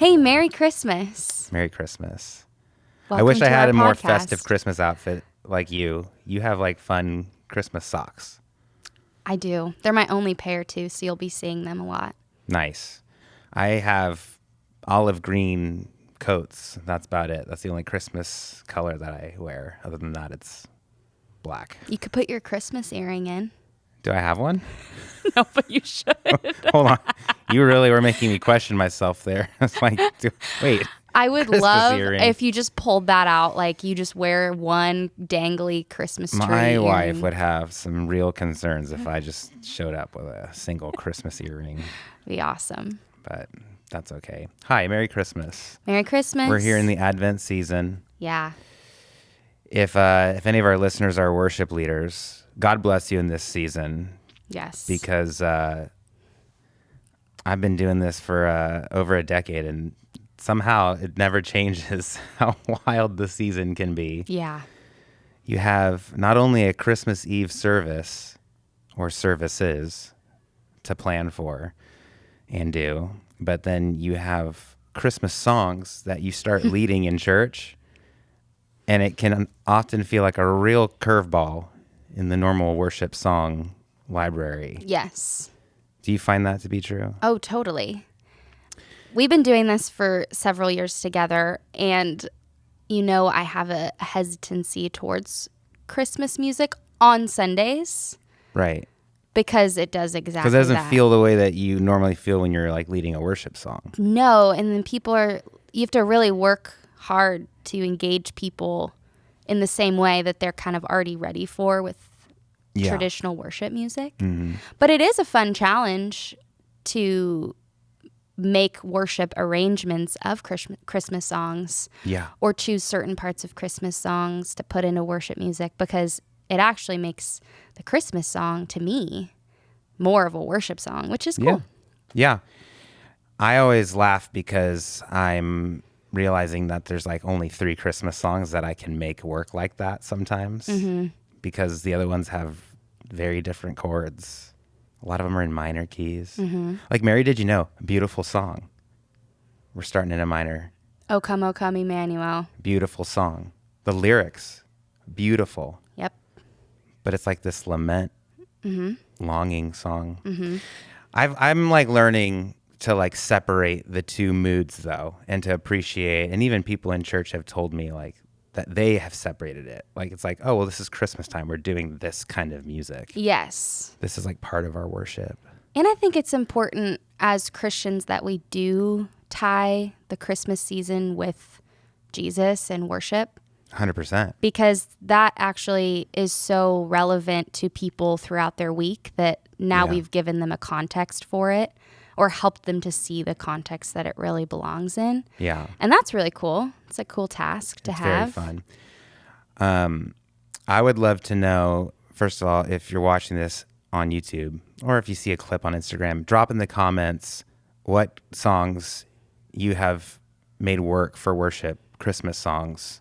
Hey, Merry Christmas. Merry Christmas. I Welcome wish I to had our a more podcast. festive Christmas outfit like you. You have like fun Christmas socks. I do. They're my only pair, too, so you'll be seeing them a lot. Nice. I have olive green coats. That's about it. That's the only Christmas color that I wear. Other than that, it's black. You could put your Christmas earring in. Do I have one? No, but you should. Hold on. You really were making me question myself there. It's like, wait. I would Christmas love earring. if you just pulled that out, like you just wear one dangly Christmas tree My wife earring. would have some real concerns if I just showed up with a single Christmas earring, Be awesome. but that's okay. Hi, Merry Christmas. Merry Christmas. We're here in the Advent season. Yeah. If any of our listeners are worship leaders, God bless you in this season, Yes. because I've been doing this for over a decade, and somehow it never changes how wild the season can be. Yeah. You have not only a Christmas Eve service or services to plan for and do, but then you have Christmas songs that you start leading in church, and it can often feel like a real curveball in the normal worship song library. Yes. Do you find that to be true? Oh, totally. We've been doing this for several years together, and I have a hesitancy towards Christmas music on Sundays Right. because it does exactly Because it doesn't that. feel the way that you normally feel when you're like leading a worship song. No, and then you have to really work hard to engage people in the same way that they're kind of already ready for with Yeah. traditional worship music. Mm-hmm. But it is a fun challenge to make worship arrangements of Christmas songs Yeah. or choose certain parts of Christmas songs to put into worship music, because it actually makes the Christmas song, to me, more of a worship song, which is cool. Yeah. Yeah. I always laugh because I'm realizing that there's like only 3 Christmas songs that I can make work like that sometimes, because the other ones have very different chords. A lot of them are in minor keys. Like Mary, Did You Know? Beautiful song. We're starting in a minor. O come, Emmanuel. Beautiful song. The lyrics, beautiful. Yep. But it's like this lament, longing song. I'm like learning to like separate the two moods though, and to appreciate, and even people in church have told me like that they have separated it. Like it's like, oh, well, this is Christmas time. We're doing this kind of music. Yes. This is like part of our worship. And I think it's important as Christians that we do tie the Christmas season with Jesus and worship, 100%. because that actually is so relevant to people throughout their week that now Yeah. we've given them a context for it, or helped them to see the context that it really belongs in. Yeah. And that's really cool. It's a cool task to It's have. very fun. I would love to know, first of all, if you're watching this on YouTube or if you see a clip on Instagram, drop in the comments what songs you have made work for worship, Christmas songs,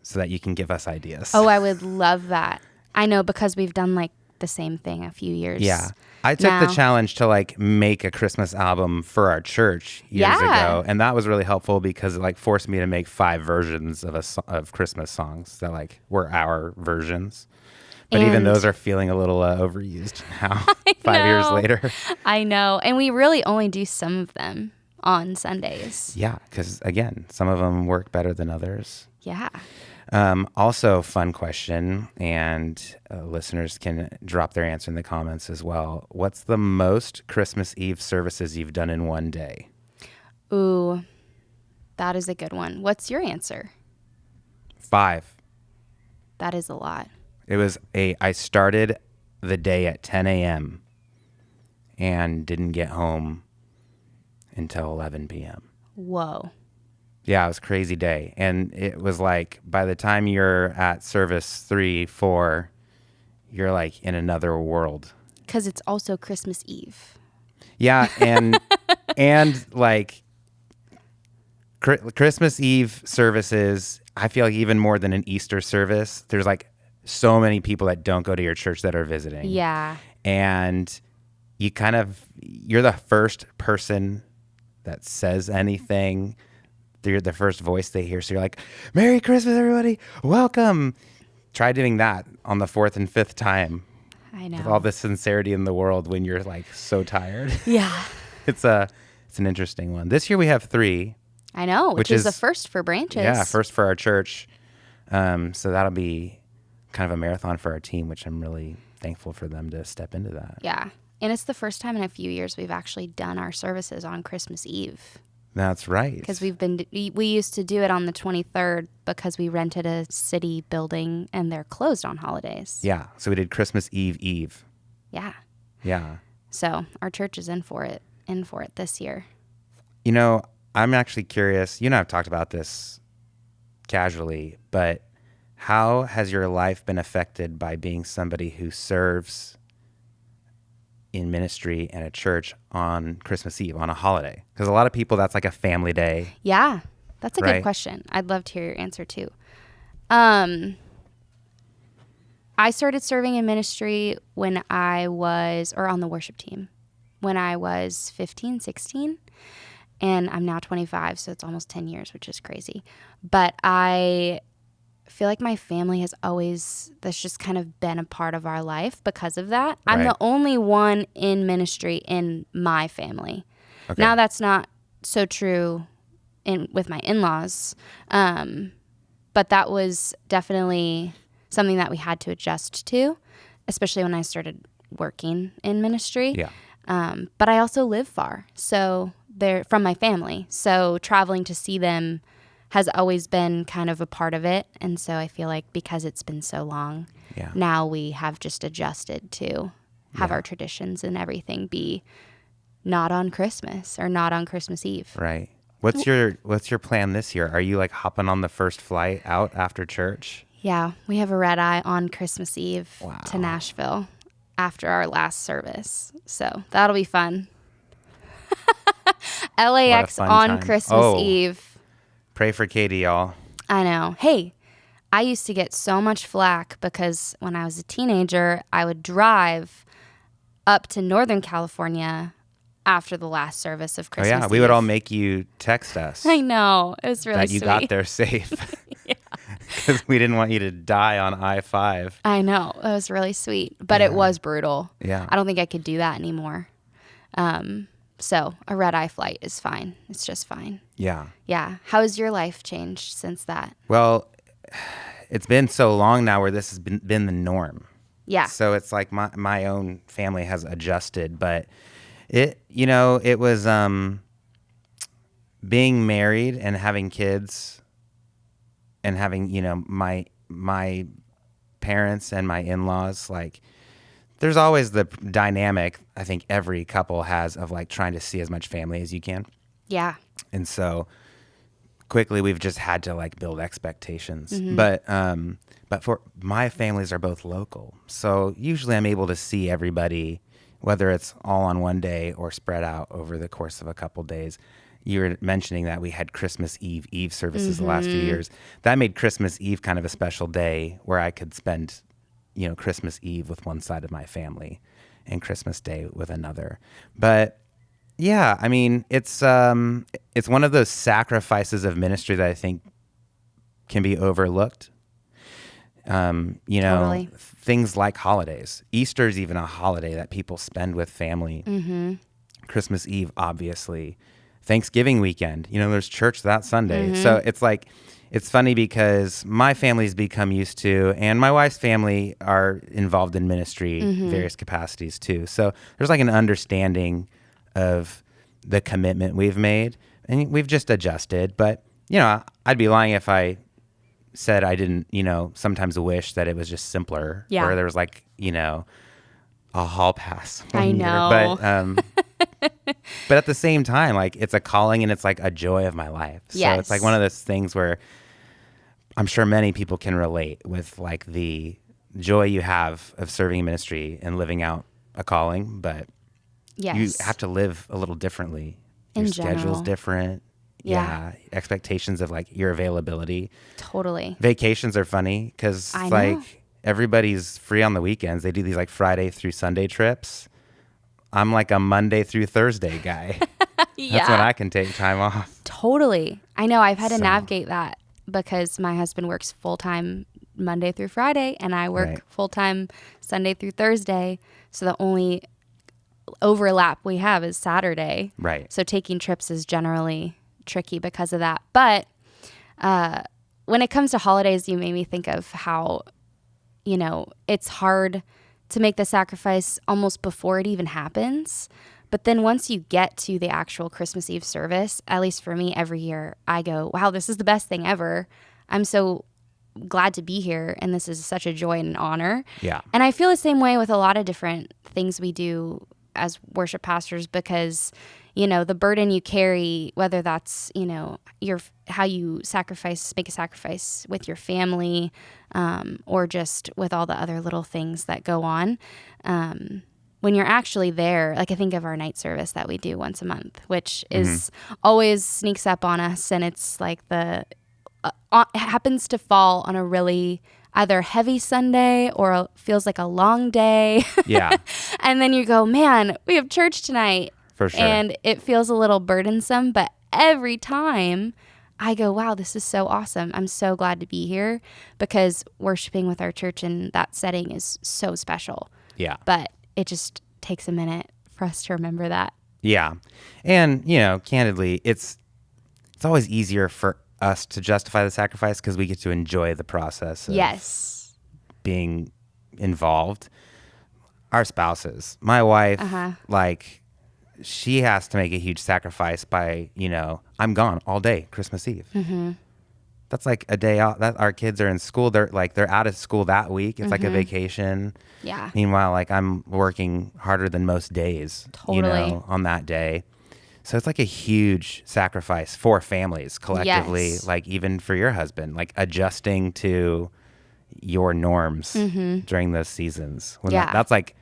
so that you can give us ideas. Oh, I would love that. I know, because we've done like the same thing a few years. Yeah. I took the now. challenge to like make a Christmas album for our church years Yeah. ago, and that was really helpful because it like forced me to make 5 versions of Christmas songs that like were our versions. But even And- those are feeling a little overused now, 5 years know. later. I know. And we really only do some of them on Sundays. Yeah, because again, some of them work better than others. Yeah. Also, fun question, and listeners can drop their answer in the comments as well. What's the most Christmas Eve services you've done in one day? Ooh, that is a good one. What's your answer? 5. That is a lot. I started the day at 10 a.m. and didn't get home until 11 p.m. Whoa. Yeah, it was a crazy day. And it was like, by the time you're at service 3, 4, you're like in another world. Because it's also Christmas Eve. Yeah, and like Christmas Eve services, I feel like even more than an Easter service, there's like so many people that don't go to your church that are visiting. Yeah. And you're the first person that says anything. They're the first voice they hear. So you're like, Merry Christmas, everybody. Welcome. Try doing that on the fourth and fifth time I know. with all the sincerity in the world when you're like so tired. Yeah. It's an interesting one. This year we have 3. I know, which is a first for branches. Yeah, first for our church. So that'll be kind of a marathon for our team, which I'm really thankful for them to step into that. Yeah. And it's the first time in a few years we've actually done our services on Christmas Eve. That's right. Because we used to do it on the 23rd because we rented a city building and they're closed on holidays. Yeah. So we did Christmas Eve. Yeah. Yeah. So our church is in for it this year. You know, I'm actually curious. You and I have talked about this casually, but how has your life been affected by being somebody who serves in ministry and a church on Christmas Eve, on a holiday? Because a lot of people, that's like a family day. Yeah, that's a Right? good question. I'd love to hear your answer too. I started serving in ministry when I was, or on the worship team, when I was 15, 16. And I'm now 25, so it's almost 10 years, which is crazy. But I feel like my family has always, that's just kind of been a part of our life because of that. I'm Right. the only one in ministry in my family. Okay. Now that's not so true with my in-laws, but that was definitely something that we had to adjust to, especially when I started working in ministry. Yeah. But I also live far, so they're from my family. So traveling to see them has always been kind of a part of it. And so I feel like because it's been so long, Yeah. now we have just adjusted to have our traditions and everything be not on Christmas or not on Christmas Eve. Right. What's your plan this year? Are you like hopping on the first flight out after church? Yeah, we have a red eye on Christmas Eve Wow. to Nashville after our last service. So that'll be fun. LAX fun on time. Christmas Oh. Eve. Pray for Katie, y'all. I know. Hey, I used to get so much flack because when I was a teenager, I would drive up to Northern California after the last service of Oh Christmas yeah, Eve. we would all make you text us I know. It was really that you sweet. got there safe. Because we didn't want you to die on I-5. I know. It was really sweet, but it was brutal. Yeah. I don't think I could do that anymore. So a red eye flight is fine. It's just fine. Yeah. Yeah. How has your life changed since that? Well, it's been so long now where this has been the norm. Yeah. So it's like my own family has adjusted, but it was being married and having kids and having, my parents and my in-laws, like there's always the dynamic I think every couple has of like trying to see as much family as you can. Yeah. And so quickly we've just had to like build expectations. Mm-hmm. But for my families are both local. So usually I'm able to see everybody, whether it's all on one day or spread out over the course of a couple days. You were mentioning that we had Christmas Eve services the last few years. That made Christmas Eve kind of a special day where I could spend, Christmas Eve with one side of my family and Christmas Day with another. But yeah, I mean, it's one of those sacrifices of ministry that I think can be overlooked. Totally. Things like holidays. Easter's even a holiday that people spend with family. Mm-hmm. Christmas Eve, obviously. Thanksgiving weekend, there's church that Sunday. So it's like, it's funny because my family's become used to, and my wife's family are involved in ministry, various capacities too. So there's like an understanding of the commitment we've made, and we've just adjusted. But, I'd be lying if I said I didn't, sometimes wish that it was just simpler. Yeah. Where there was like, a hall pass. I know. But at the same time, like it's a calling and it's like a joy of my life. So Yes. it's like one of those things where I'm sure many people can relate with like the joy you have of serving in ministry and living out a calling, but Yes. you have to live a little differently. In Your schedule's general. different. Yeah. Expectations of like your availability. Totally. Vacations are funny because I know. like everybody's free on the weekends. They do these like Friday through Sunday trips. I'm like a Monday through Thursday guy. That's when Yeah. I can take time off. Totally. I know. I've had to So- navigate that because my husband works full time Monday through Friday, and I work Right. full time Sunday through Thursday. So the only overlap we have is Saturday. Right. So taking trips is generally tricky because of that. But when it comes to holidays, you made me think of how, it's hard to make the sacrifice almost before it even happens. But then once you get to the actual Christmas Eve service, at least for me, every year, I go, wow, this is the best thing ever. I'm so glad to be here, and this is such a joy and an honor. Yeah. And I feel the same way with a lot of different things we do as worship pastors because, the burden you carry, whether that's, how you make a sacrifice with your family, or just with all the other little things that go on. When you're actually there, like I think of our night service that we do once a month, which is always sneaks up on us, and it's like it happens to fall on a really either heavy Sunday or feels like a long day. Yeah. And then you go, man, we have church tonight. For sure. And it feels a little burdensome, but every time I go, wow, this is so awesome. I'm so glad to be here because worshiping with our church in that setting is so special. Yeah. But it just takes a minute for us to remember that. Yeah. And, candidly, it's always easier for us to justify the sacrifice because we get to enjoy the process of Yes. being involved. Our spouses, my wife, she has to make a huge sacrifice by, I'm gone all day, Christmas Eve. Mm-hmm. That's like a day out that our kids are in school. They're out of school that week. It's like a vacation. Yeah. Meanwhile, I'm working harder than most days, Totally. on that day. So it's like a huge sacrifice for families collectively, Yes. even for your husband, adjusting to your norms during those seasons. When Yeah. that's like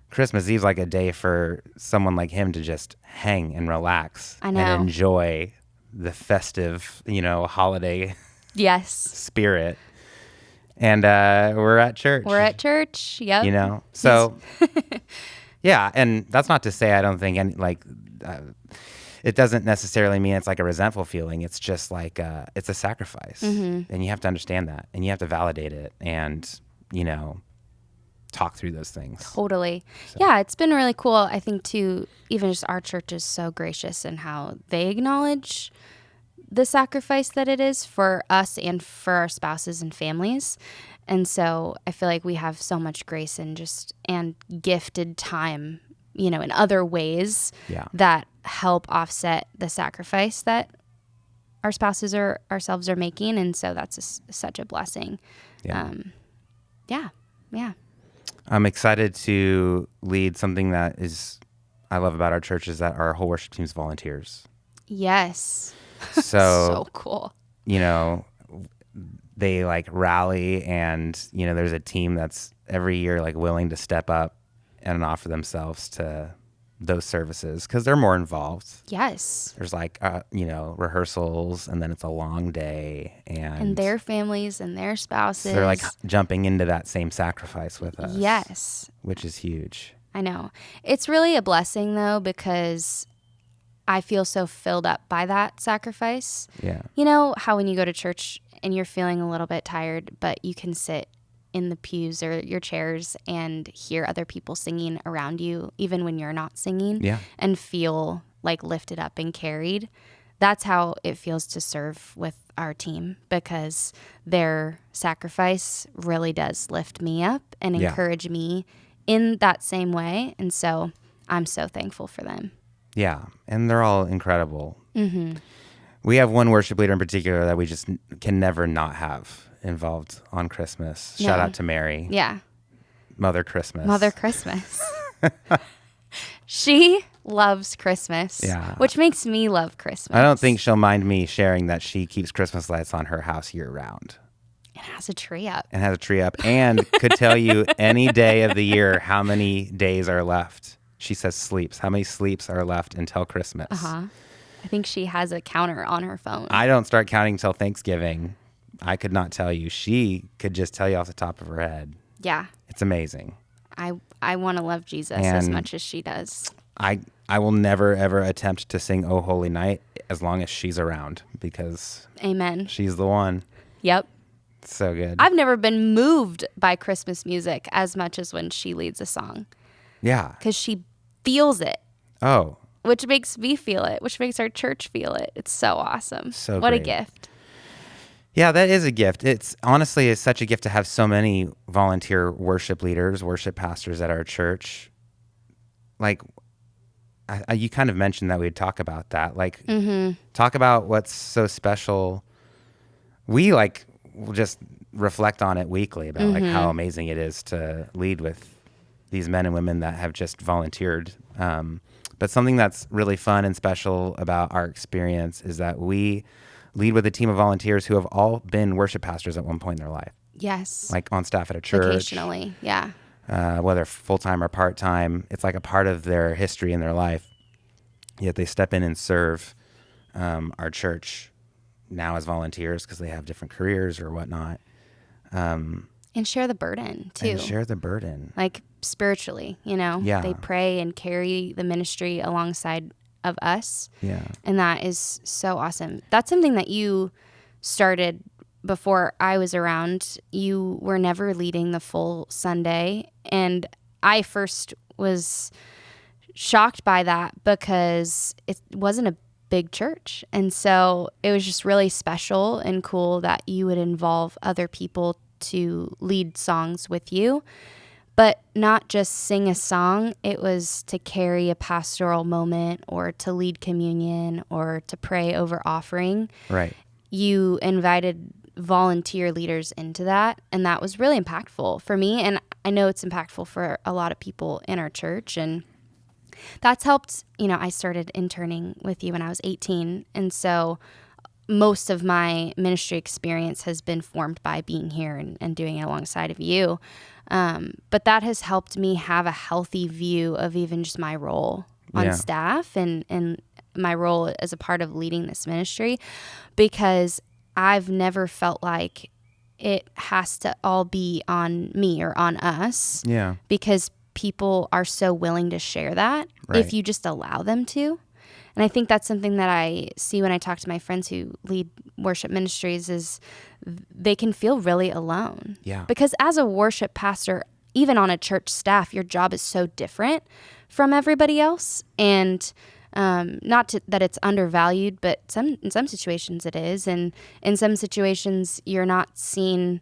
Christmas Eve's like a day for someone like him to just hang and relax I know. and enjoy the festive, holiday Yes. spirit. And we're at church. We're at church. Yep. So yeah, and that's not to say I don't think it doesn't necessarily mean it's like a resentful feeling. It's just like it's a sacrifice, and you have to understand that, and you have to validate it, and talk through those things. Totally. So. Yeah, it's been really cool. I think too, even just our church is so gracious in how they acknowledge the sacrifice that it is for us and for our spouses and families. And so I feel like we have so much grace and gifted time, in other ways that help offset the sacrifice that our spouses or ourselves are making. And so that's such a blessing. Yeah. Yeah. I'm excited to lead something that I love about our church is that our whole worship team is volunteers. Yes. So, so cool. They rally, and there's a team that's every year willing to step up and offer themselves to those services because they're more involved. Yes. There's rehearsals, and then it's a long day, and their families and their spouses. So they're jumping into that same sacrifice with us. Yes. Which is huge. I know. It's really a blessing though, because I feel so filled up by that sacrifice. Yeah. You know how when you go to church and you're feeling a little bit tired, but you can sit in the pews or your chairs and hear other people singing around you, even when you're not singing, and feel lifted up and carried. That's how it feels to serve with our team, because their sacrifice really does lift me up and encourage me in that same way. And so I'm so thankful for them. Yeah, and they're all incredible. Mm-hmm. We have one worship leader in particular that we just can never not have involved on Christmas. Shout out to Mary. Yeah. Mother Christmas. Mother Christmas. She loves Christmas, which makes me love Christmas. I don't think she'll mind me sharing that she keeps Christmas lights on her house year round. And has a tree up. And could tell you any day of the year how many days are left. She says sleeps. How many sleeps are left until Christmas? Uh-huh. I think she has a counter on her phone. I don't start counting till Thanksgiving. I could not tell you. She could just tell you off the top of her head. Yeah. It's amazing. I want to love Jesus as much as she does. I will never ever attempt to sing "Oh Holy Night" as long as she's around, because Amen. she's the one. Yep. So good. I've never been moved by Christmas music as much as when she leads a song, Yeah. because she feels it, Oh, which makes me feel it, which makes our church feel it. It's so awesome. So what great. a gift. yeah, that is a gift. It's such a gift to have so many volunteer worship leaders, worship pastors at our church. Like, you kind of mentioned that we'd talk about that. Like, talk about what's so special. We will just reflect on it weekly about like how amazing it is to lead with these men and women that have just volunteered. But something that's really fun and special about our experience is that we lead with a team of volunteers who have all been worship pastors at one point in their life. Yes. Like on staff at a church. Occasionally. Yeah. Whether full-time or part-time, it's like a part of their history in their life. Yet they step in and serve our church now as volunteers because they have different careers or whatnot. And share the burden too. And share the burden. Like spiritually, you know? Yeah. They pray and carry the ministry alongside of us. Yeah. And that is so awesome. That's something that you started before I was around. You were never leading the full Sunday. And I first was shocked by that because it wasn't a big church. And so it was just really special and cool that you would involve other people to lead songs with you, but not just sing a song. It was to carry a pastoral moment or to lead communion or to pray over offering. Right. You invited volunteer leaders into that, and that was really impactful for me, and I know it's impactful for a lot of people in our church. And that's helped. I started interning with you when I was 18, and so most of my ministry experience has been formed by being here and doing it alongside of you. But that has helped me have a healthy view of even just my role on staff and my role as a part of leading this ministry, because I've never felt like it has to all be on me or on us. Yeah. Because people are so willing to share that if you just allow them to. And I think that's something that I see when I talk to my friends who lead worship ministries is they can feel really alone. Yeah. Because as a worship pastor, even on a church staff, your job is so different from everybody else. And that it's undervalued, but in some situations it is. And in some situations, you're not seen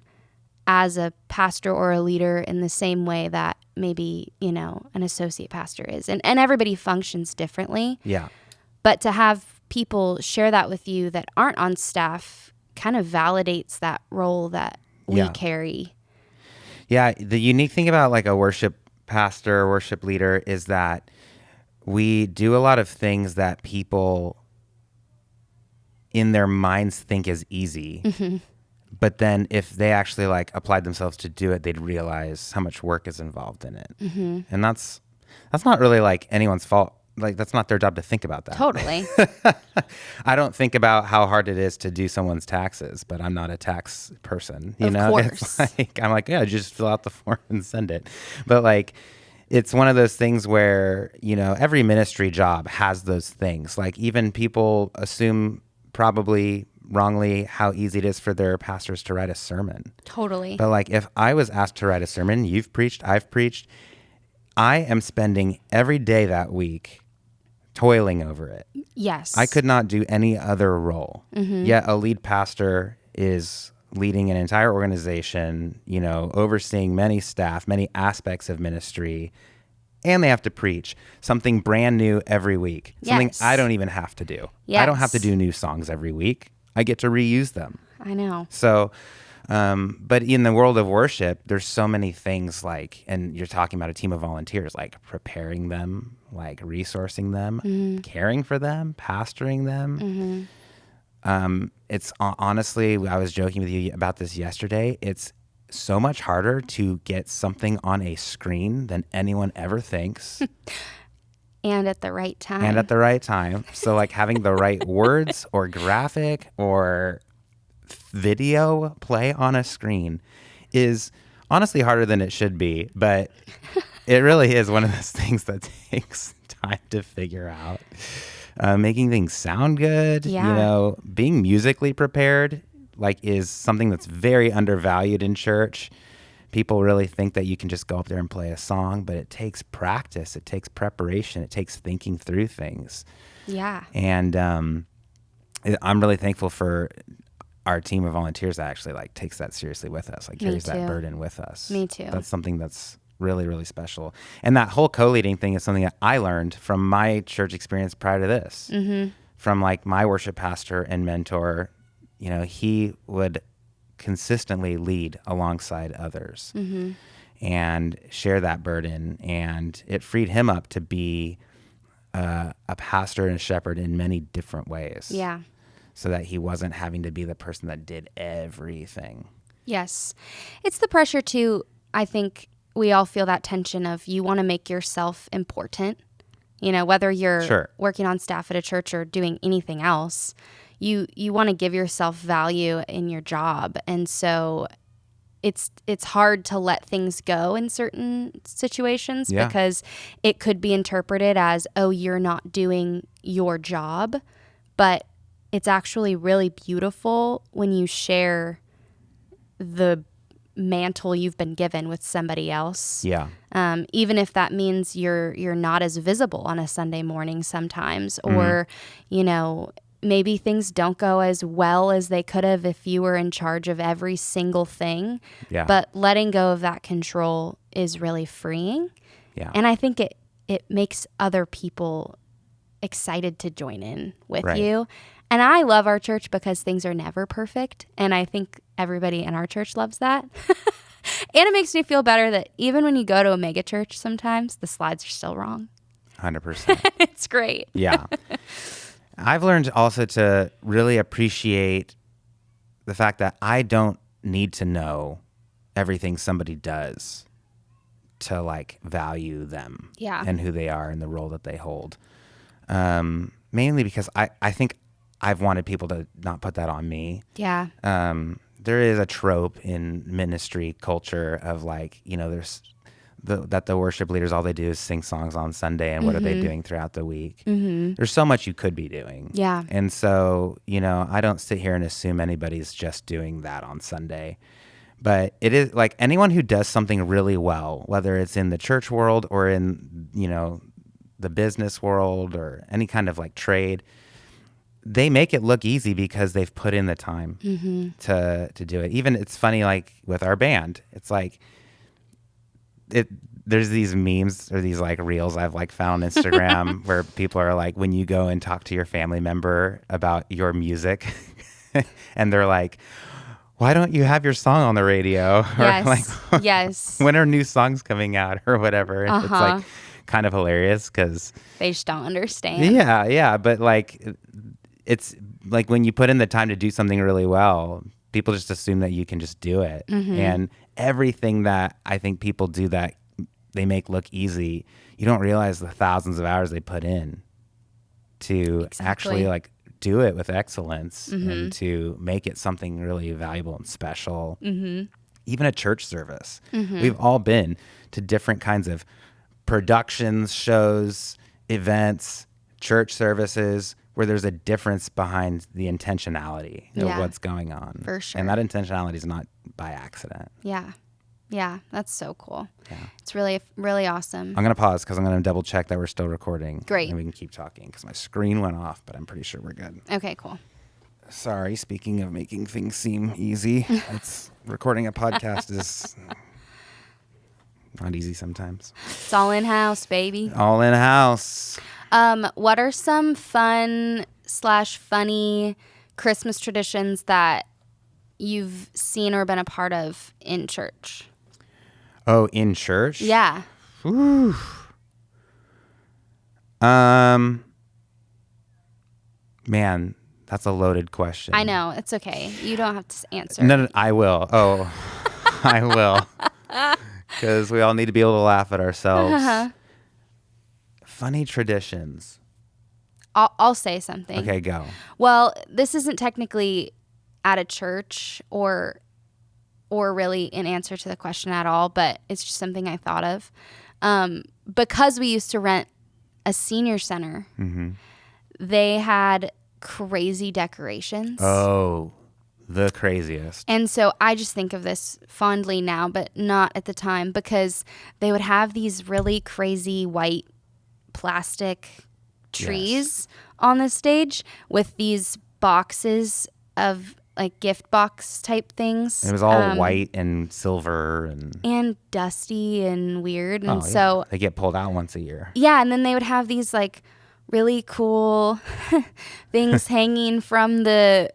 as a pastor or a leader in the same way that maybe, an associate pastor is. And everybody functions differently. Yeah. But to have people share that with you that aren't on staff kind of validates that role that we carry. Yeah. The unique thing about like a worship pastor, worship leader is that we do a lot of things that people in their minds think is easy. Mm-hmm. But then if they actually like applied themselves to do it, they'd realize how much work is involved in it. Mm-hmm. And that's not really like anyone's fault. Like that's not their job to think about that. Totally. I don't think about how hard it is to do someone's taxes, but I'm not a tax person. Of course. It's like, I'm like, yeah, just fill out the form and send it. But like, it's one of those things where, every ministry job has those things. Like even people assume probably wrongly how easy it is for their pastors to write a sermon. Totally. But like if I was asked to write a sermon, you've preached, I've preached, I am spending every day that week toiling over it. Yes. I could not do any other role. Mm-hmm. Yet a lead pastor is leading an entire organization, overseeing many staff, many aspects of ministry, and they have to preach something brand new every week. Yes. Something I don't even have to do. Yes. I don't have to do new songs every week. I get to reuse them. I know. So, but in the world of worship, there's so many things like, and you're talking about a team of volunteers, like preparing them, like resourcing them, caring for them, pastoring them. It's honestly, I was joking with you about this yesterday. It's so much harder to get something on a screen than anyone ever thinks. And at the right time. So like having the right words or graphic or video play on a screen is honestly harder than it should be, but it really is one of those things that takes trying to figure out. Making things sound good, Yeah. being musically prepared, is something that's very undervalued in church. People really think that you can just go up there and play a song, but it takes practice. It takes preparation. It takes thinking through things. Yeah. And I'm really thankful for our team of volunteers that actually takes that seriously with us, carries that burden with us. Me too. That's something that's really, really special. And that whole co-leading thing is something that I learned from my church experience prior to this. Mm-hmm. From my worship pastor and mentor, he would consistently lead alongside others Mm-hmm. and share that burden. And it freed him up to be a pastor and a shepherd in many different ways. Yeah. So that he wasn't having to be the person that did everything. Yes. It's the pressure too. I think we all feel that tension of you want to make yourself important. Whether you're working on staff at a church or doing anything else, you want to give yourself value in your job. And so it's hard to let things go in certain situations because it could be interpreted as, oh, you're not doing your job. But it's actually really beautiful when you share the mantle you've been given with somebody else. Yeah. Even if that means you're not as visible on a Sunday morning sometimes, or, maybe things don't go as well as they could have if you were in charge of every single thing. Yeah. But letting go of that control is really freeing. Yeah. And I think it makes other people excited to join in with you. And I love our church because things are never perfect. And I think everybody in our church loves that. And it makes me feel better that even when you go to a mega church, sometimes the slides are still wrong. 100%. It's great. Yeah. I've learned also to really appreciate the fact that I don't need to know everything somebody does to value them and who they are and the role that they hold. Mainly because I think I've wanted people to not put that on me. Yeah. There is a trope in ministry culture of there's that the worship leaders, all they do is sing songs on Sunday, and what are they doing throughout the week? Mm-hmm. There's so much you could be doing. Yeah. And so, I don't sit here and assume anybody's just doing that on Sunday. But it is anyone who does something really well, whether it's in the church world or in, the business world or any kind of trade, they make it look easy because they've put in the time to do it. Even it's funny, with our band, it's there's these memes or these reels I've found on Instagram where people are when you go and talk to your family member about your music and they're like, why don't you have your song on the radio? Yes. Or yes. When are new songs coming out or whatever? And it's kind of hilarious because they just don't understand. Yeah. But it's when you put in the time to do something really well, people just assume that you can just do it. Mm-hmm. And everything that I think people do that they make look easy, you don't realize the thousands of hours they put in to actually do it with excellence and to make it something really valuable and special. Mm-hmm. Even a church service. Mm-hmm. We've all been to different kinds of productions, shows, events, church services, where there's a difference behind the intentionality of what's going on. For sure. And that intentionality is not by accident. Yeah. Yeah, that's so cool. Yeah. It's really, really awesome. I'm going to pause because I'm going to double check that we're still recording. Great. And we can keep talking because my screen went off, but I'm pretty sure we're good. Okay, cool. Sorry, speaking of making things seem easy, recording a podcast is not easy sometimes. It's all in-house, baby. All in-house. What are some fun/funny Christmas traditions that you've seen or been a part of in church? Oh, in church? Yeah. Ooh. Man, that's a loaded question. I know. It's okay. You don't have to answer. No, I will. Oh, I will. Because we all need to be able to laugh at ourselves. Uh-huh. Funny traditions. I'll say something. Okay, go. Well, this isn't technically at a church or really an answer to the question at all, but it's just something I thought of. Because we used to rent a senior center. They had crazy decorations. Oh, the craziest. And so I just think of this fondly now, but not at the time, because they would have these really crazy white plastic trees on the stage with these boxes of like gift box type things. It was all white and silver and dusty and weird. And so they get pulled out once a year. Yeah, and then they would have these like really cool things hanging from the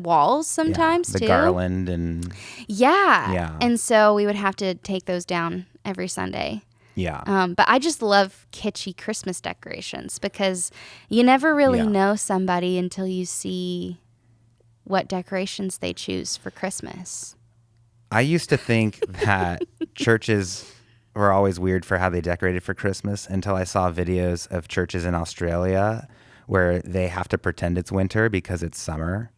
walls sometimes the too. garland and yeah. And so we would have to take those down every Sunday. Yeah. But I just love kitschy Christmas decorations because you never really know somebody until you see what decorations they choose for Christmas. I used to think that churches were always weird for how they decorated for Christmas until I saw videos of churches in Australia where they have to pretend it's winter because it's summer.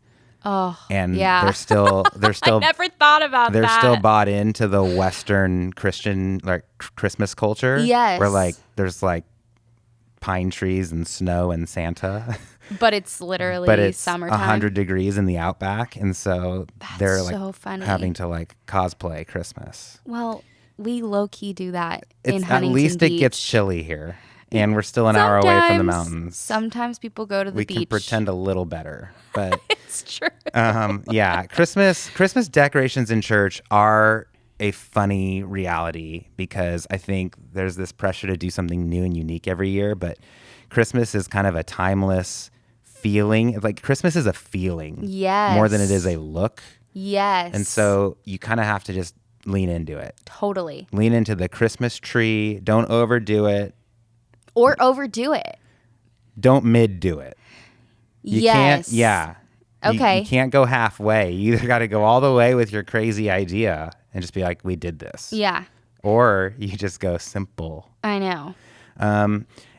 Oh, and they're still I never thought about they're that. still bought into the Western Christian like Christmas culture. Yes. Where like there's like pine trees and snow and Santa. But it's literally summertime. 100 degrees in the outback, and so they're like so funny. having to like cosplay Christmas. Well, we low key do that in Huntington At least Beach. it gets chilly here, and we're still an hour away from the mountains. Sometimes people go to the beach. We can pretend a little better, but it's true. Christmas decorations in church are a funny reality because I think there's this pressure to do something new and unique every year, but Christmas is kind of a timeless feeling. Like Christmas is a feeling, more than it is a look. Yes. And so you kind of have to just lean into it. Totally. Lean into the Christmas tree. Don't overdo it. Or overdo it. Don't mid-do it. You can't. Yeah. Okay. You can't go halfway. You either got to go all the way with your crazy idea and just be like, we did this. Yeah. Or you just go simple. I know.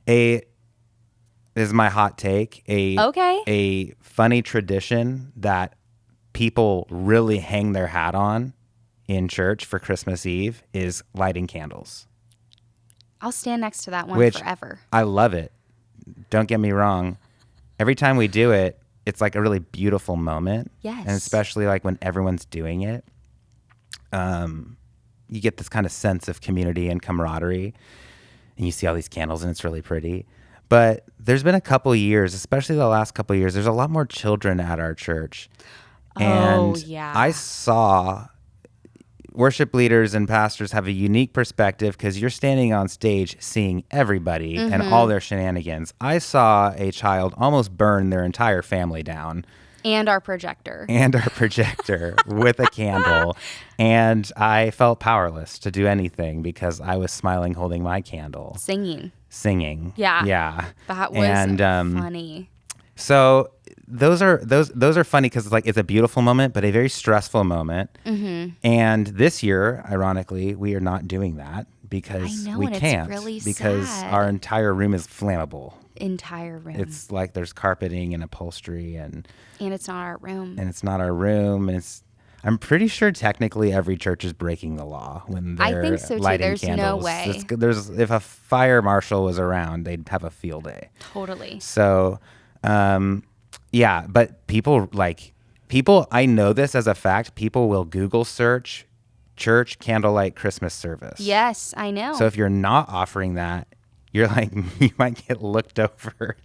This is my hot take. A funny tradition that people really hang their hat on in church for Christmas Eve is lighting candles. I'll stand next to that one forever. I love it. Don't get me wrong. Every time we do it, it's like a really beautiful moment. Yes. And especially like when everyone's doing it, you get this kind of sense of community and camaraderie. And you see all these candles and it's really pretty. But there's been a couple years, especially the last couple years, there's a lot more children at our church. And I saw worship leaders and pastors have a unique perspective because you're standing on stage seeing everybody and all their shenanigans. I saw a child almost burn their entire family down. And our projector. With a candle. And I felt powerless to do anything because I was smiling, holding my candle. Singing. Yeah. Yeah. That was funny. So those are funny because it's a beautiful moment, but a very stressful moment. Mm-hmm. And this year, ironically, we are not doing that because we can't. It's really because sad. Our entire room is flammable. Entire room. It's like there's carpeting and upholstery and it's not our room. And I'm pretty sure technically every church is breaking the law when they're I think so too. lighting There's candles. no way. If a fire marshal was around, they'd have a field day. Totally. So, but people, I know this as a fact, people will Google search church candlelight Christmas service. Yes, I know. So if you're not offering that, you're you might get looked over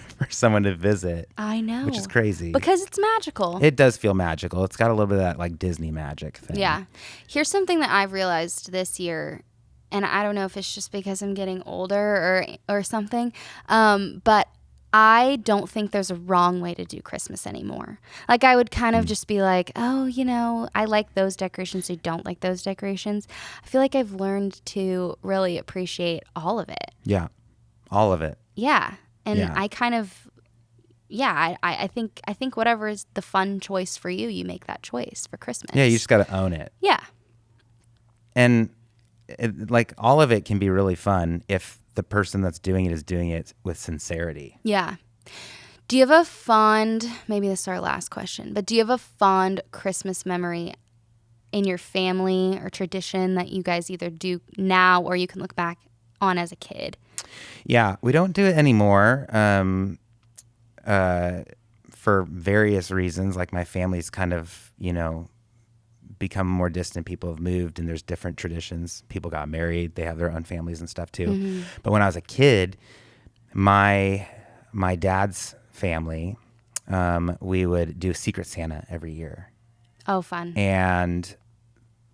for someone to visit. I know. Which is crazy. Because it's magical. It does feel magical. It's got a little bit of that Disney magic thing. Yeah. Here's something that I've realized this year, and I don't know if it's just because I'm getting older or something, but I don't think there's a wrong way to do Christmas anymore. I would kind of just be like, oh, I like those decorations. You don't like those decorations. I feel like I've learned to really appreciate all of it. Yeah. All of it. Yeah. And I kind of, I think whatever is the fun choice for you, you make that choice for Christmas. Yeah, you just got to own it. Yeah. And all of it can be really fun if the person that's doing it is doing it with sincerity. Yeah. Do you have a fond, maybe this is our last question, but do you have a fond Christmas memory in your family or tradition that you guys either do now or you can look back on as a kid? Yeah, we don't do it anymore for various reasons. Like my family's kind of, become more distant. People have moved and there's different traditions. People got married. They have their own families and stuff too. Mm-hmm. But when I was a kid, my dad's family, we would do Secret Santa every year. Oh, fun. And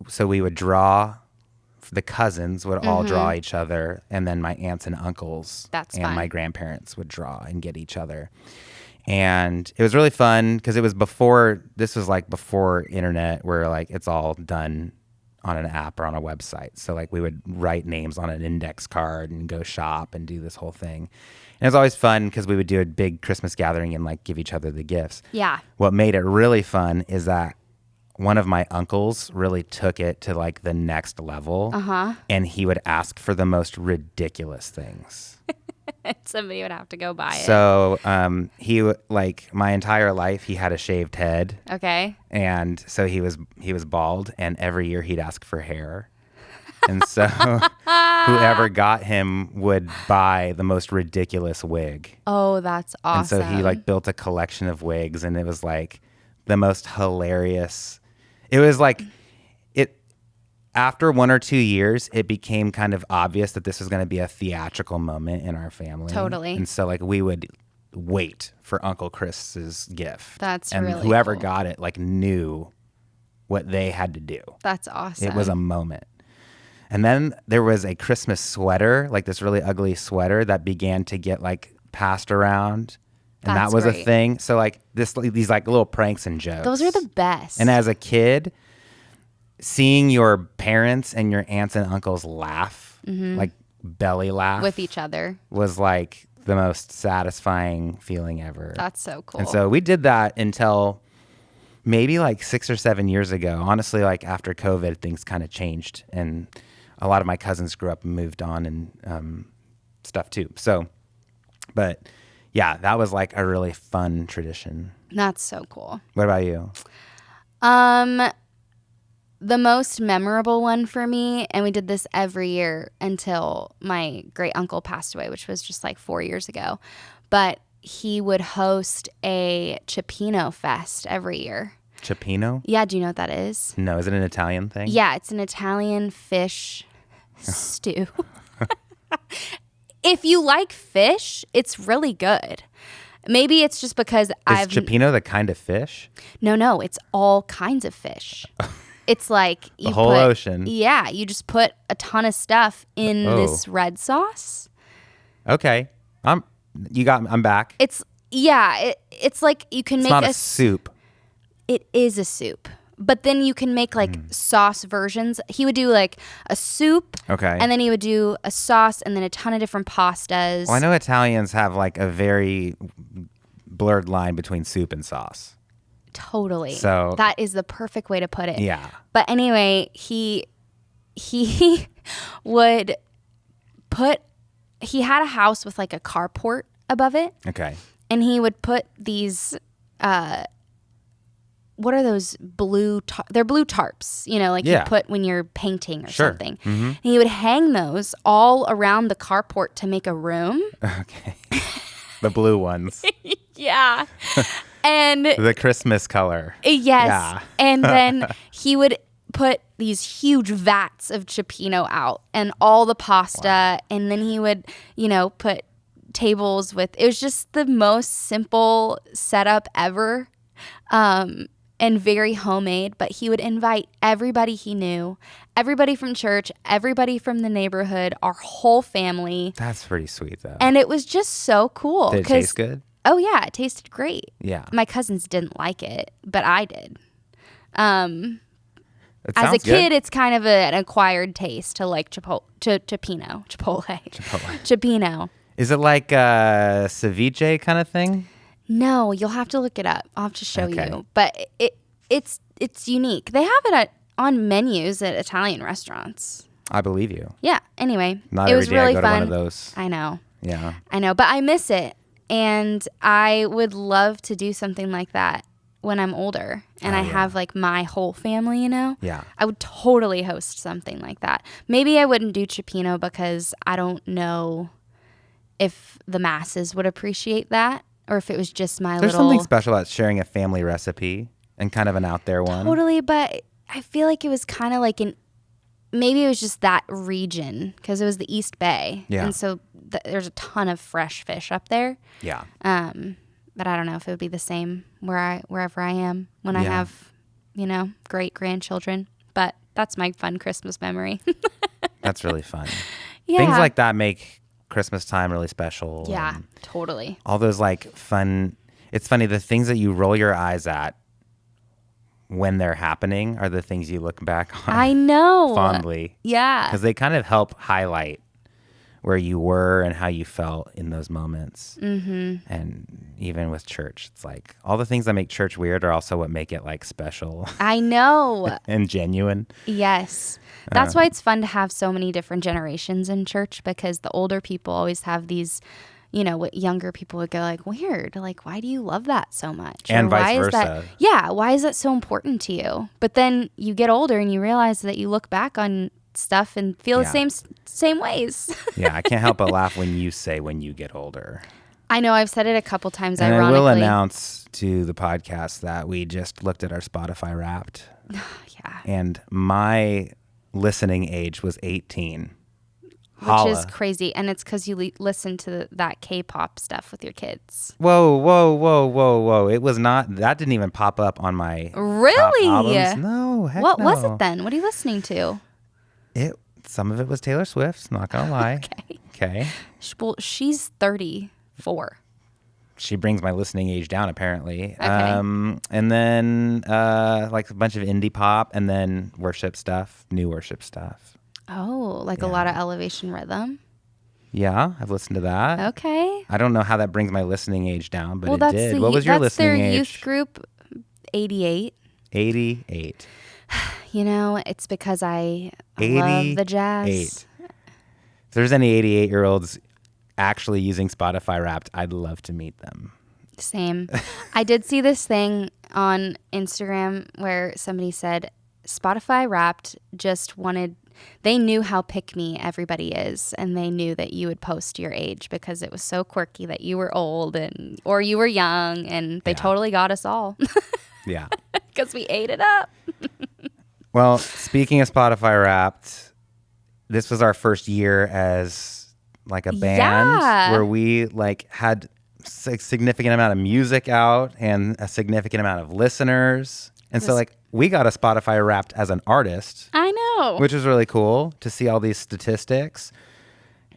so we would draw, the cousins would all draw each other, and then my aunts and uncles and fun. my grandparents would draw and get each other. And it was really fun because this was like before internet, where like it's all done on an app or on a website. So like we would write names on an index card and go shop and do this whole thing. And it was always fun because we would do a big Christmas gathering and like give each other the gifts. Yeah. What made it really fun is that one of my uncles really took it to like the next level. And he would ask for the most ridiculous things. Somebody would have to go buy it. So like my entire life, he had a shaved head. Okay. And so he was bald, and every year he'd ask for hair. And so whoever got him would buy the most ridiculous wig. Oh, that's awesome. And so he like built a collection of wigs, and it was like the most hilarious. It was like after 1 or 2 years, it became kind of obvious that this was going to be a theatrical moment in our family. Totally. And so like we would wait for Uncle Chris's gift. That's and really whoever cool. got it like knew what they had to do. That's awesome. It was a moment. And then there was a Christmas sweater, like this really ugly sweater that began to get like passed around. And That's that was great. a thing. So like these like little pranks and jokes. Those are the best. And as a kid, seeing your parents and your aunts and uncles laugh, like belly laugh with each other, was like the most satisfying feeling ever. that's so cool. And so we did that until maybe like 6 or 7 years ago. Honestly, like after COVID, things kind of changed, and a lot of my cousins grew up and moved on and stuff too. So, but yeah, that was like a really fun tradition. That's so cool. What about you? The most memorable one for me, and we did this every year until my great uncle passed away, which was just like 4 years ago. But he would host a Cioppino Fest every year. Cioppino? Yeah, do you know what that is? No, is it an Italian thing? Yeah, it's an Italian fish stew. If you like fish, it's really good. Maybe it's just because Is I've... Cioppino the kind of fish? No, it's all kinds of fish. It's like The whole ocean. Yeah, you just put a ton of stuff in this red sauce. Okay. I'm back. It's like you can It's make not a soup. It is a soup. But then you can make like sauce versions. He would do like a soup. Okay. And then he would do a sauce and then a ton of different pastas. Well, I know Italians have like a very blurred line between soup and sauce. Totally. So that is the perfect way to put it. Yeah. But anyway, he would he had a house with like a carport above it. Okay. And he would put these what are those blue they're blue tarps, like you put when you're painting or something. Mm-hmm. And he would hang those all around the carport to make a room. Okay. The blue ones. Yeah. And The Christmas color. yes. Yeah. And then he would put these huge vats of Cioppino out and all the pasta. Wow. And then he would, put tables with, it was just the most simple setup ever. And very homemade, but he would invite everybody he knew, everybody from church, everybody from the neighborhood, our whole family. That's pretty sweet, though. And it was just so cool. Did it taste good? Oh, yeah, it tasted great. Yeah. My cousins didn't like it, but I did. As a good. kid, it's kind of an acquired taste to like Cioppino. Is it like a ceviche kind of thing? No, you'll have to look it up. I'll have to show Okay. you. But it's unique. They have it on menus at Italian restaurants. I believe you. Yeah. Anyway, Not it every was day really I go fun. to one of those. I know. Yeah. I know, but I miss it, and I would love to do something like that when I'm older and I have like my whole family. Yeah. I would totally host something like that. Maybe I wouldn't do Cioppino because I don't know if the masses would appreciate that, or if it was just my There's little... something special about sharing a family recipe and kind of an out there one. Totally, but I feel like it was kind of like maybe it was just that region because it was the East Bay. Yeah. And so there's a ton of fresh fish up there. Yeah. But I don't know if it would be the same wherever I am when I have, great grandchildren. But that's my fun Christmas memory. That's really fun. Yeah. Things like that make Christmas time really special. Yeah, totally. All those fun. It's funny, the things that you roll your eyes at when they're happening are the things you look back on. I know. Fondly. Yeah. Because they kind of help highlight where you were and how you felt in those moments. Mm-hmm. And even with church, it's like all the things that make church weird are also what make it special. I know. And genuine. Yes. That's why it's fun to have so many different generations in church, because the older people always have these, what younger people would go weird. Why do you love that so much? And or vice why versa. Why is that so important to you? But then you get older and you realize that you look back on stuff and feel the same ways. Yeah, I can't help but laugh when you say when you get older. I know, I've said it a couple times, and ironically. I will announce to the podcast that we just looked at our Spotify Wrapped. Yeah. And my listening age was 18. Which is crazy. And it's because you listen to that K-pop stuff with your kids. Whoa. It was not, that didn't even pop up on my Really? top albums. No, heck What no. was it then? What are you listening to? Some of it was Taylor Swift, not gonna lie. Okay. Well, she's 34. She brings my listening age down, apparently. Okay. And then a bunch of indie pop, and then worship stuff, new worship stuff. Oh, a lot of Elevation Rhythm. Yeah, I've listened to that. Okay. I don't know how that brings my listening age down, but it did. The, What was your that's listening their age? youth group, 88. 88. It's because I love the jazz. 88. If there's any 88-year-olds actually using Spotify Wrapped, I'd love to meet them. Same. I did see this thing on Instagram where somebody said Spotify Wrapped they knew how pick-me everybody is, and they knew that you would post your age because it was so quirky that you were old or you were young, and they totally got us all. Yeah. Because we ate it up. Well, speaking of Spotify Wrapped, this was our first year as a band where we had a significant amount of music out and a significant amount of listeners. And so we got a Spotify Wrapped as an artist. I know. Which was really cool to see all these statistics,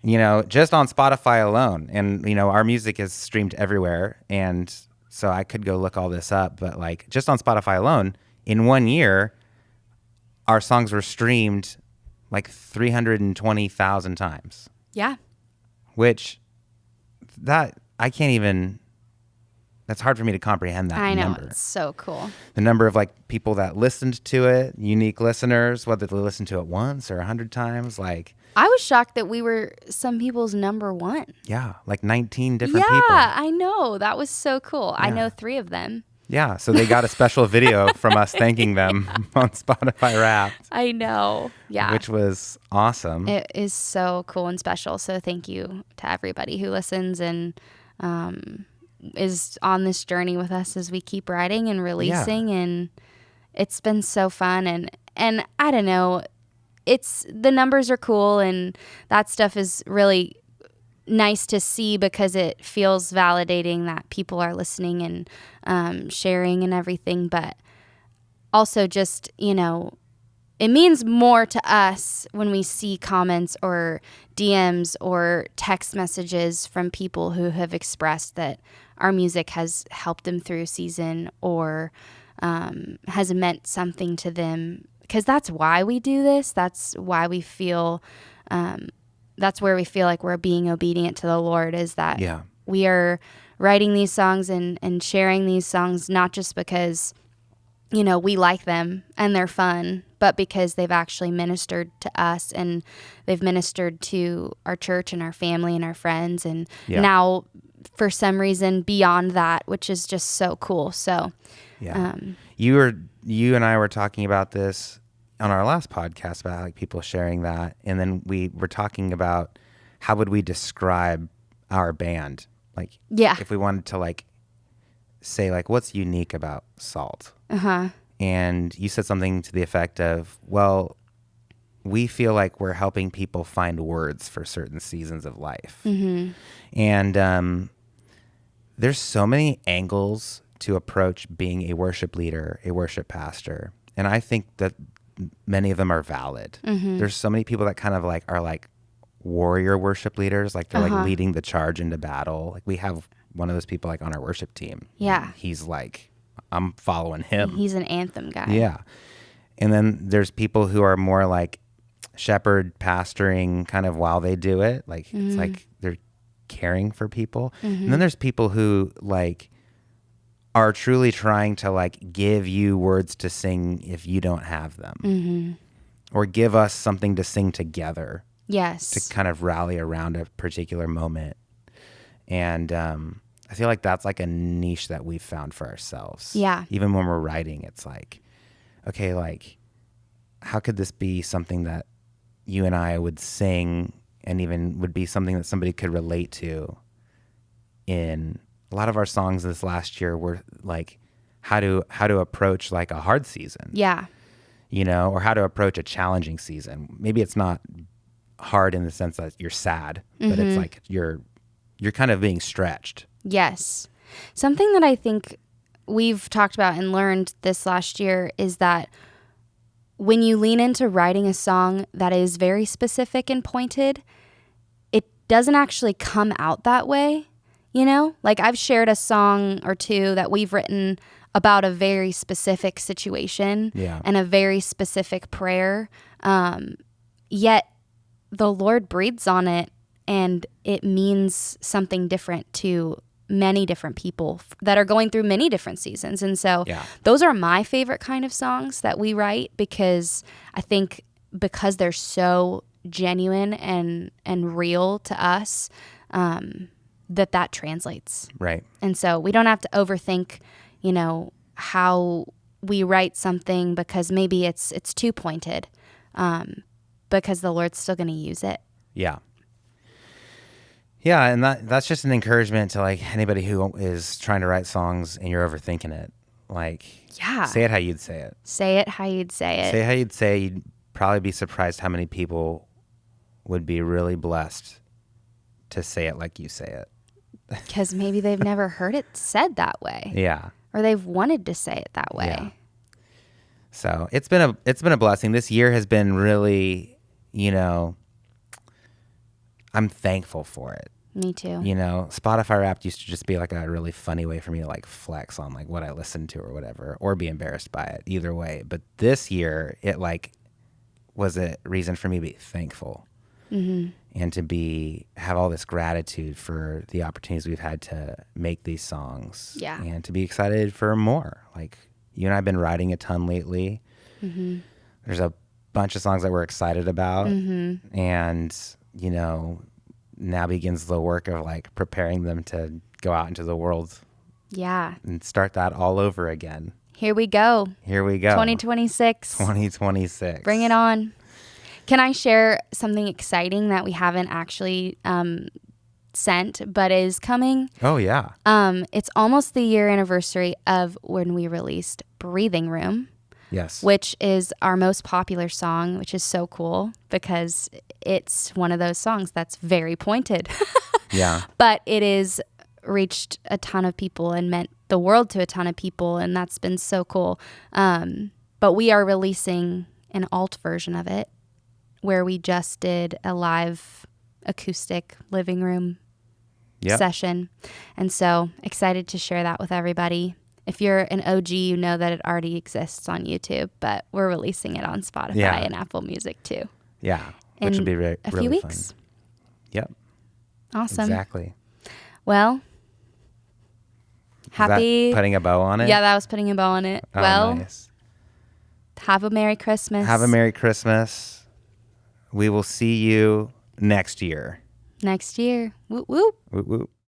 just on Spotify alone. And, our music is streamed everywhere. And so I could go look all this up, but just on Spotify alone, in 1 year, our songs were streamed 320,000 times. Yeah. Which that's hard for me to comprehend that number. It's so cool. The number of people that listened to it, unique listeners, whether they listened to it once or 100 times, I was shocked that we were some people's number one. Yeah, 19 different people. Yeah, I know. That was so cool. Yeah. I know 3 of them. Yeah, so they got a special video from us thanking them on Spotify Wrapped. I know. Yeah. Which was awesome. It is so cool and special. So thank you to everybody who listens and is on this journey with us as we keep writing and releasing. Yeah. And it's been so fun. And I don't know, the numbers are cool, and that stuff is really nice to see because it feels validating that people are listening and sharing and everything. But also just, it means more to us when we see comments or DMs or text messages from people who have expressed that our music has helped them through a season or has meant something to them. Because that's why we do this. That's why we feel, that's where we feel like we're being obedient to the Lord, is that we are writing these songs and sharing these songs, not just because, we like them and they're fun, but because they've actually ministered to us and they've ministered to our church and our family and our friends. And now, for some reason, beyond that, which is just so cool. So, you and I were talking about this on our last podcast about people sharing that, and then we were talking about how would we describe our band, like Yeah. if we wanted to like say like what's unique about Salt. Uh-huh. And you said something to the effect of, well, we feel like we're helping people find words for certain seasons of life. Mm-hmm. And there's so many angles to approach being a worship leader, a worship pastor. And I think that many of them are valid. Mm-hmm. There's so many people that kind of like are like warrior worship leaders, like they're like leading the charge into battle. Like we have one of those people like on our worship team. Yeah. He's like, I'm following him. He's an anthem guy. Yeah. And then there's people who are more like shepherd pastoring kind of while they do it. Like it's like they're caring for people. And then there's people who like are truly trying to like give you words to sing if you don't have them, or give us something to sing together Yes. to kind of rally around a particular moment. And I feel like that's like a niche that we've found for ourselves. Yeah. Even when we're writing, it's like, okay, like how could this be something that you and I would sing and even would be something that somebody could relate to? In a lot of our songs this last year were like how to approach like a hard season. Yeah. You know, or how to approach a challenging season. Maybe it's not hard in the sense that you're sad, but it's like you're kind of being stretched. Yes. Something that I think we've talked about and learned this last year is that when you lean into writing a song that is very specific and pointed, it doesn't actually come out that way. You know, like I've shared a song or two that we've written about a very specific situation and a very specific prayer. Yet the Lord breathes on it and it means something different to many different people that are going through many different seasons. And so those are my favorite kind of songs that we write, because I think because they're so genuine and real to us, that translates. Right. And so we don't have to overthink, you know, how we write something because maybe it's too pointed, because the Lord's still going to use it. Yeah. Yeah, and that's just an encouragement to like anybody who is trying to write songs and you're overthinking it. Like, say it how you'd say it. Say it how you'd say it. Say it how you'd say it. You'd probably be surprised how many people would be really blessed to say it like you say it. Because maybe they've never heard it said that way. Yeah. Or they've wanted to say it that way. Yeah. So it's been a blessing. This year has been really, you know, I'm thankful for it. Me too. You know, Spotify Wrapped used to just be like a really funny way for me to like flex on like what I listened to or whatever, or be embarrassed by it, either way. But this year, it like was a reason for me to be thankful and to have all this gratitude for the opportunities we've had to make these songs. Yeah. And to be excited for more. Like you and I have been writing a ton lately. There's a bunch of songs that we're excited about. And, you know, now begins the work of like preparing them to go out into the world. Yeah. And start that all over again. Here we go. 2026. 2026. Bring it on. Can I share something exciting that we haven't actually sent, but is coming? Oh, yeah. It's almost the year anniversary of when we released Breathing Room. Yes. Which is our most popular song, which is so cool because it's one of those songs that's very pointed. Yeah. But it is reached a ton of people and meant the world to a ton of people, and that's been so cool. But we are releasing an alt version of it where we just did a live acoustic living room session. And so excited to share that with everybody. If you're an OG, you know that it already exists on YouTube, but we're releasing it on Spotify and Apple Music too. Yeah, which would be really a few weeks. Fun. Yep. Awesome. Exactly. Well, happy. That putting a bow on it? Yeah, that was putting a bow on it. Oh, well, nice. Have a Merry Christmas. Have a Merry Christmas. We will see you next year. Next year. Whoop, whoop. Whoop, whoop.